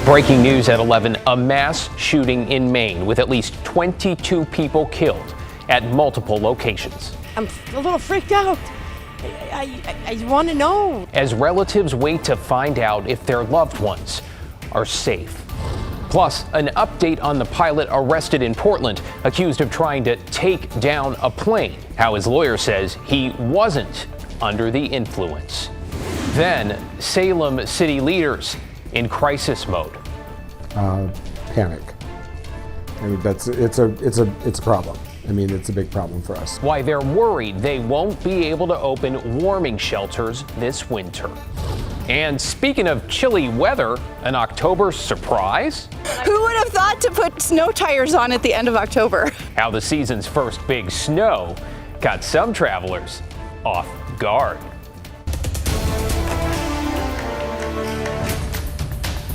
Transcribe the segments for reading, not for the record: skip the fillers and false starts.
Breaking news at 11, a mass shooting in Maine with at least 22 people killed at multiple locations. I'm a little freaked out. I want to know. As relatives wait to find out if their loved ones are safe. Plus, an update on the pilot arrested in Portland, accused of trying to take down a plane. How his lawyer says he wasn't under the influence. Then, Salem city leaders in crisis mode. Panic. I mean, it's a problem. I mean, it's a big problem for us. Why they're worried they won't be able to open warming shelters this winter. And speaking of chilly weather, an October surprise? Who would have thought to put snow tires on at the end of October? How the season's first big snow got some travelers off guard.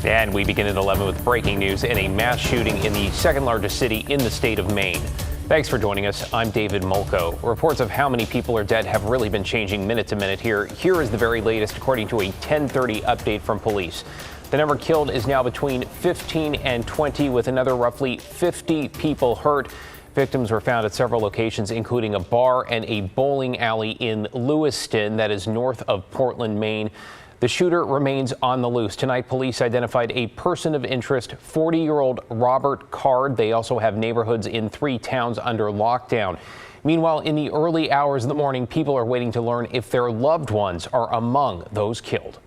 And we begin at 11 with breaking news and a mass shooting in the second largest city in the state of Maine. Thanks for joining us. I'm David Molko. Reports of how many people are dead have really been changing minute to minute here. Here is the very latest, according to a 10:30 update from police. The number killed is now between 15 and 20, with another roughly 50 people hurt. Victims were found at several locations, including a bar and a bowling alley in Lewiston, that is north of Portland, Maine. The shooter remains on the loose. Tonight, police identified a person of interest, 40-year-old Robert Card. They also have neighborhoods in 3 towns under lockdown. Meanwhile, in the early hours of the morning, people are waiting to learn if their loved ones are among those killed.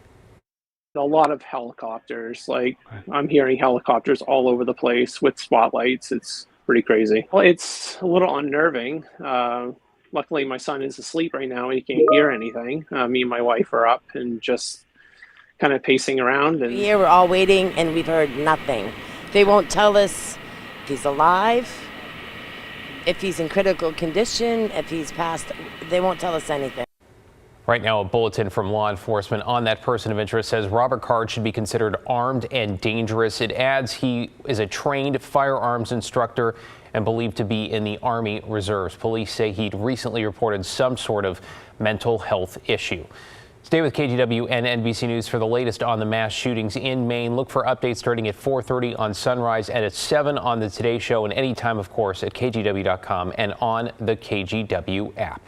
A lot of helicopters. Like, I'm hearing helicopters all over the place with spotlights. It's pretty crazy. Well, it's a little unnerving. Luckily, my son is asleep right now and he can't hear anything. Me and my wife are up and just kind of pacing around. And Here we're all waiting and we've heard nothing. They won't tell us if he's alive, if he's in critical condition, if he's passed. They won't tell us anything. Right now, a bulletin from law enforcement on that person of interest says Robert Card should be considered armed and dangerous. It adds he is a trained firearms instructor and believed to be in the Army Reserves. Police say he'd recently reported some sort of mental health issue. Stay with KGW and NBC News for the latest on the mass shootings in Maine. Look for updates starting at 4:30 on Sunrise and at 7 on the Today Show, and anytime, of course, at KGW.com and on the KGW app.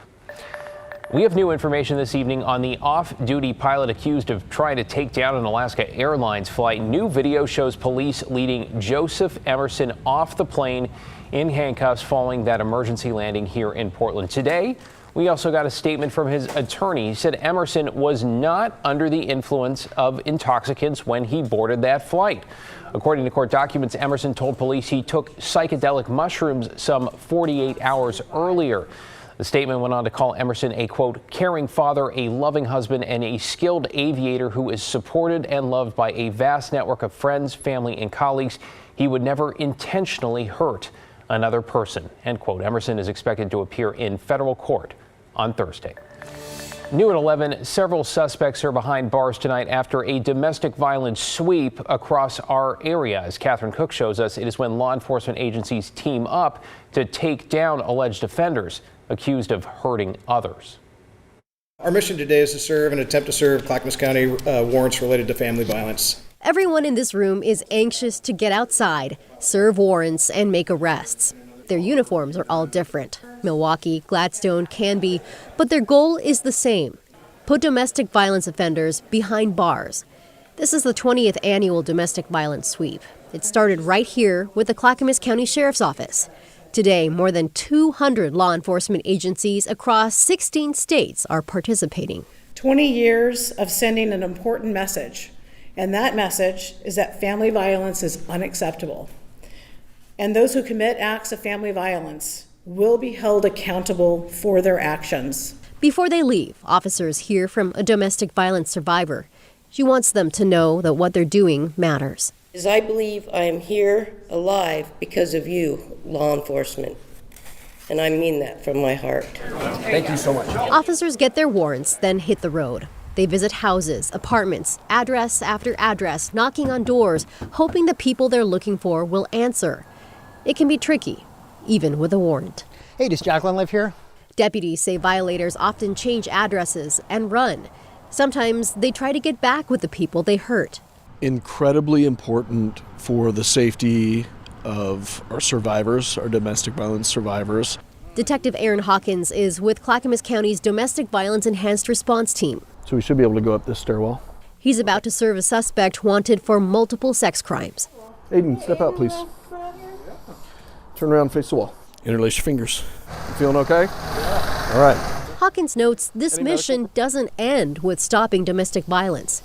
We have new information this evening on the off-duty pilot accused of trying to take down an Alaska Airlines flight. New video shows police leading Joseph Emerson off the plane in handcuffs following that emergency landing here in Portland. Today, we also got a statement from his attorney. He said Emerson was not under the influence of intoxicants when he boarded that flight. According to court documents, Emerson told police he took psychedelic mushrooms some 48 hours earlier. The statement went on to call Emerson a, quote, caring father, a loving husband, and a skilled aviator who is supported and loved by a vast network of friends, family, and colleagues. He would never intentionally hurt another person, end quote. Emerson is expected to appear in federal court on Thursday. New at 11, several suspects are behind bars tonight after a domestic violence sweep across our area. As Catherine Cook shows us, it is when law enforcement agencies team up to take down alleged offenders accused of hurting others. Our mission today is to serve and attempt to serve Clackamas County warrants related to family violence. Everyone in this room is anxious to get outside, serve warrants, and make arrests. Their uniforms are all different. Milwaukee, Gladstone, Canby, but their goal is the same: put domestic violence offenders behind bars. This is the 20th annual domestic violence sweep. It started right here with the Clackamas County Sheriff's Office. Today, more than 200 law enforcement agencies across 16 states are participating. 20 years of sending an important message, and that message is that family violence is unacceptable. And those who commit acts of family violence will be held accountable for their actions. Before they leave, officers hear from a domestic violence survivor. She wants them to know that what they're doing matters. I believe I am here alive because of you, law enforcement. And I mean that from my heart. Thank you so much. Officers get their warrants, then hit the road. They visit houses, apartments, address after address, knocking on doors, hoping the people they're looking for will answer. It can be tricky, even with a warrant. Hey, does Jacqueline live here? Deputies say violators often change addresses and run. Sometimes they try to get back with the people they hurt. incredibly important for the safety of our survivors, our domestic violence survivors. Detective Aaron Hawkins is with Clackamas County's Domestic Violence Enhanced Response Team. So we should be able to go up this stairwell. He's about to serve a suspect wanted for multiple sex crimes. Aiden, step out, please. Turn around, face the wall. Interlace your fingers. You feeling okay? Yeah. All right. Hawkins notes this mission doesn't end with stopping domestic violence.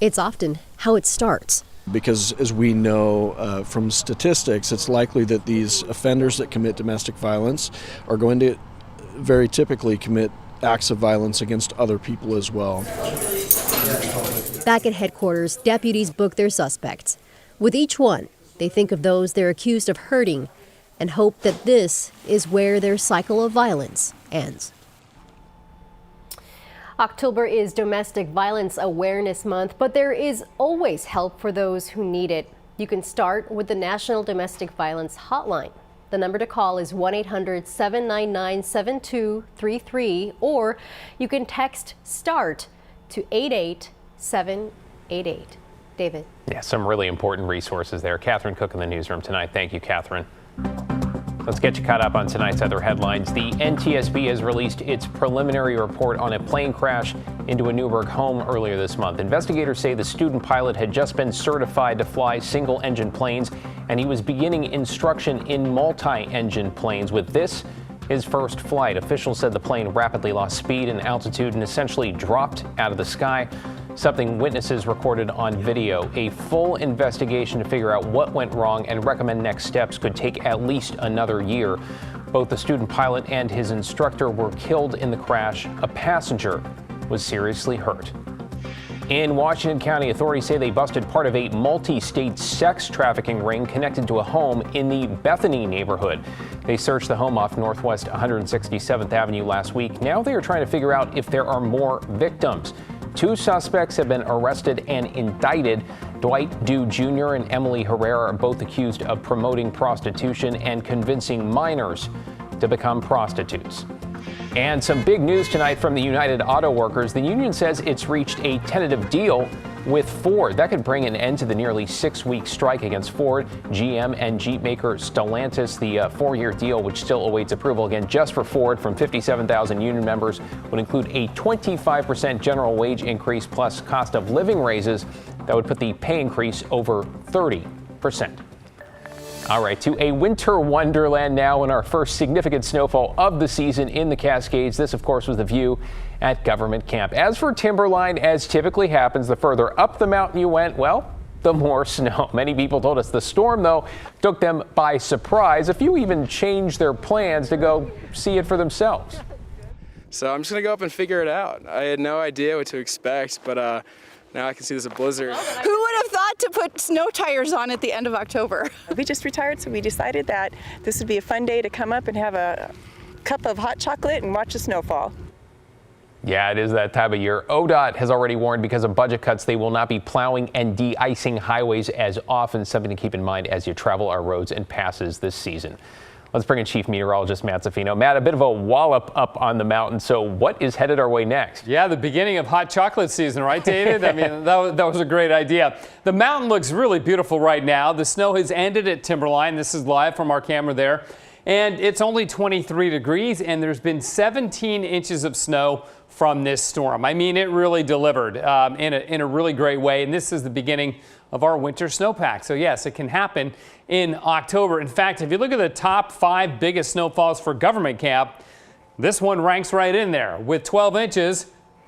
It's often how it starts. Because as we know from statistics, it's likely that these offenders that commit domestic violence are going to very typically commit acts of violence against other people as well. Back at headquarters, deputies book their suspects. With each one, they think of those they're accused of hurting and hope that this is where their cycle of violence ends. October is Domestic Violence Awareness Month, but there is always help for those who need it. You can start with the National Domestic Violence Hotline. The number to call is 1-800-799-7233, or you can text START to 88788. David. Yeah, some really important resources there. Catherine Cook in the newsroom tonight. Thank you, Catherine. Let's get you caught up on tonight's other headlines. The NTSB has released its preliminary report on a plane crash into a Newburgh home earlier this month. Investigators say the student pilot had just been certified to fly single-engine planes, and he was beginning instruction in multi-engine planes. With this, his first flight, officials said the plane rapidly lost speed and altitude and essentially dropped out of the sky, something witnesses recorded on video. A full investigation to figure out what went wrong and recommend next steps could take at least another year. Both the student pilot and his instructor were killed in the crash. A passenger was seriously hurt. In Washington County, authorities say they busted part of a multi-state sex trafficking ring connected to a home in the Bethany neighborhood. They searched the home off Northwest 167th Avenue last week. Now they are trying to figure out if there are more victims. 2 suspects have been arrested and indicted. Dwight Dew Jr. and Emily Herrera are both accused of promoting prostitution and convincing minors to become prostitutes. And some big news tonight from the United Auto Workers. The union says it's reached a tentative deal with Ford. That could bring an end to the nearly 6-week strike against Ford, GM, and Jeep maker Stellantis. The 4-year deal, which still awaits approval again just for Ford from 57,000 union members, would include a 25% general wage increase plus cost of living raises that would put the pay increase over 30%. All right, to a winter wonderland now in our first significant snowfall of the season in the Cascades. This, of course, was the view at Government Camp. As for Timberline, as typically happens, the further up the mountain you went, well, the more snow. Many people told us the storm, though, took them by surprise. A few even changed their plans to go see it for themselves. So I'm just going to go up and figure it out. I had no idea what to expect, but now I can see there's a blizzard. Who would have thought to put snow tires on at the end of October? We just retired, so we decided that this would be a fun day to come up and have a cup of hot chocolate and watch the snowfall. Yeah, it is that time of year. ODOT has already warned because of budget cuts, they will not be plowing and de-icing highways as often. Something to keep in mind as you travel our roads and passes this season. Let's bring in Chief Meteorologist Matt Zaffino. Matt, a bit of a wallop up on the mountain. So what is headed our way next? Yeah, the beginning of hot chocolate season, right, David? I mean, that was a great idea. The mountain looks really beautiful right now. The snow has ended at Timberline. This is live from our camera there. And it's only 23 degrees, and there's been 17 inches of snow from this storm. I mean, it really delivered in a really great way. And this is the beginning of our winter snowpack. So yes, it can happen in October. In fact, if you look at the top 5 biggest snowfalls for Government Camp, this one ranks right in there with 12 inches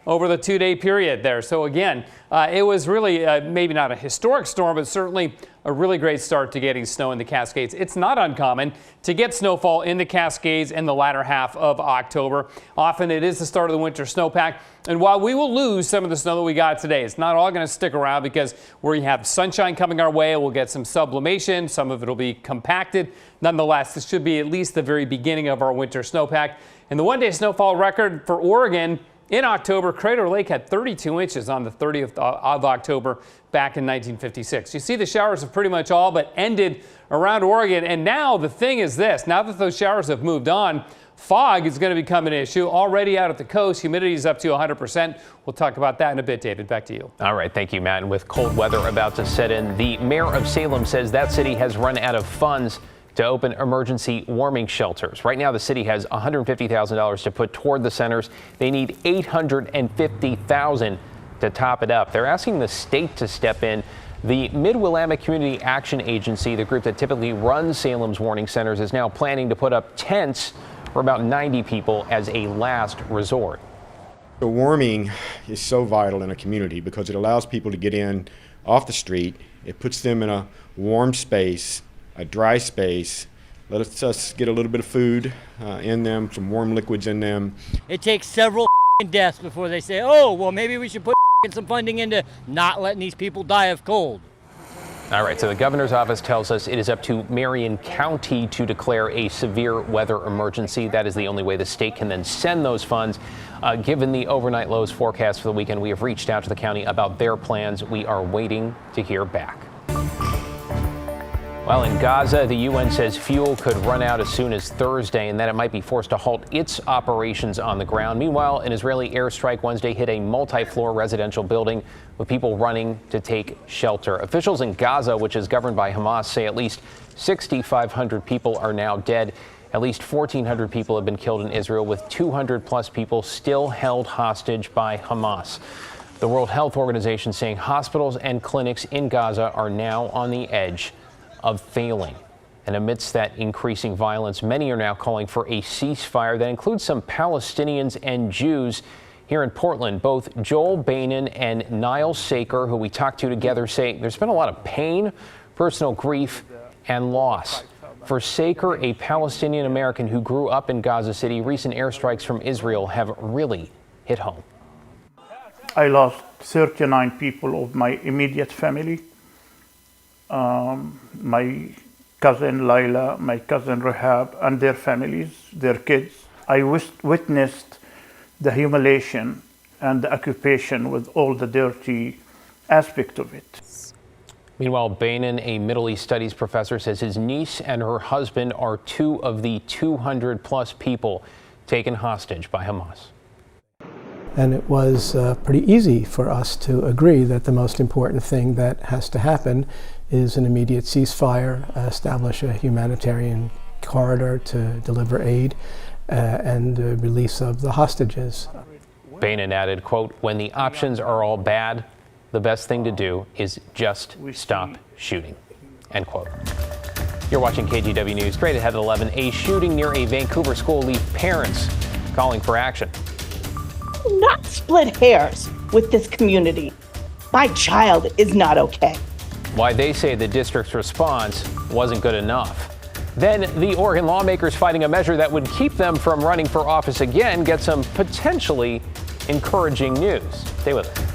over the 2-day period there. So again, it was really maybe not a historic storm, but certainly a really great start to getting snow in the Cascades. It's not uncommon to get snowfall in the Cascades in the latter half of October. Often it is the start of the winter snowpack. And while we will lose some of the snow that we got today, it's not all going to stick around because we have sunshine coming our way. We'll get some sublimation. Some of it will be compacted. Nonetheless, this should be at least the very beginning of our winter snowpack. And the 1-day snowfall record for Oregon In October, Crater Lake had 32 inches on the 30th of October back in 1956. You see the showers have pretty much all but ended around Oregon. And now the thing is this, now that those showers have moved on, fog is going to become an issue. Already out at the coast, humidity is up to 100%. We'll talk about that in a bit, David. Back to you. All right, thank you, Matt. And with cold weather about to set in, the mayor of Salem says that city has run out of funds to open emergency warming shelters. Right now, the city has $150,000 to put toward the centers. They need $850,000 to top it up. They're asking the state to step in. The Mid-Willamette Community Action Agency, the group that typically runs Salem's warning centers, is now planning to put up tents for about 90 people as a last resort. The warming is so vital in a community because it allows people to get in off the street. It puts them in a warm space, a dry space, lets us get a little bit of food in them, some warm liquids in them. It takes several deaths before they say, oh, well, maybe we should put some funding into not letting these people die of cold. All right, so the governor's office tells us it is up to Marion County to declare a severe weather emergency. That is the only way the state can then send those funds. Given the overnight lows forecast for the weekend, we have reached out to the county about their plans. We are waiting to hear back. Well, in Gaza, the UN says fuel could run out as soon as Thursday and that it might be forced to halt its operations on the ground. Meanwhile, an Israeli airstrike Wednesday hit a multi-floor residential building with people running to take shelter. Officials in Gaza, which is governed by Hamas, say at least 6,500 people are now dead. At least 1,400 people have been killed in Israel, with 200 plus people still held hostage by Hamas. The World Health Organization saying hospitals and clinics in Gaza are now on the edge of failing. And amidst that increasing violence, many are now calling for a ceasefire that includes some Palestinians and Jews. Here in Portland, both Joel Bainan and Niall Saker, who we talked to together, say there's been a lot of pain, personal grief, and loss. For Saker, a Palestinian American who grew up in Gaza City, recent airstrikes from Israel have really hit home. I lost 39 people of my immediate family. My cousin Laila, my cousin Rahab, and their families, their kids. I witnessed the humiliation and the occupation with all the dirty aspect of it. Meanwhile, Bainan, a Middle East Studies professor, says his niece and her husband are two of the 200 plus people taken hostage by Hamas. And it was pretty easy for us to agree that the most important thing that has to happen is an immediate ceasefire, establish a humanitarian corridor to deliver aid, and the release of the hostages. Bainan added, quote, when the options are all bad, the best thing to do is just stop shooting, end quote. You're watching KGW News. Straight ahead at 11, a shooting near a Vancouver school leaves parents calling for action. Not split hairs with this community. My child is not okay. Why they say the district's response wasn't good enough. Then the Oregon lawmakers fighting a measure that would keep them from running for office again get some potentially encouraging news. Stay with us.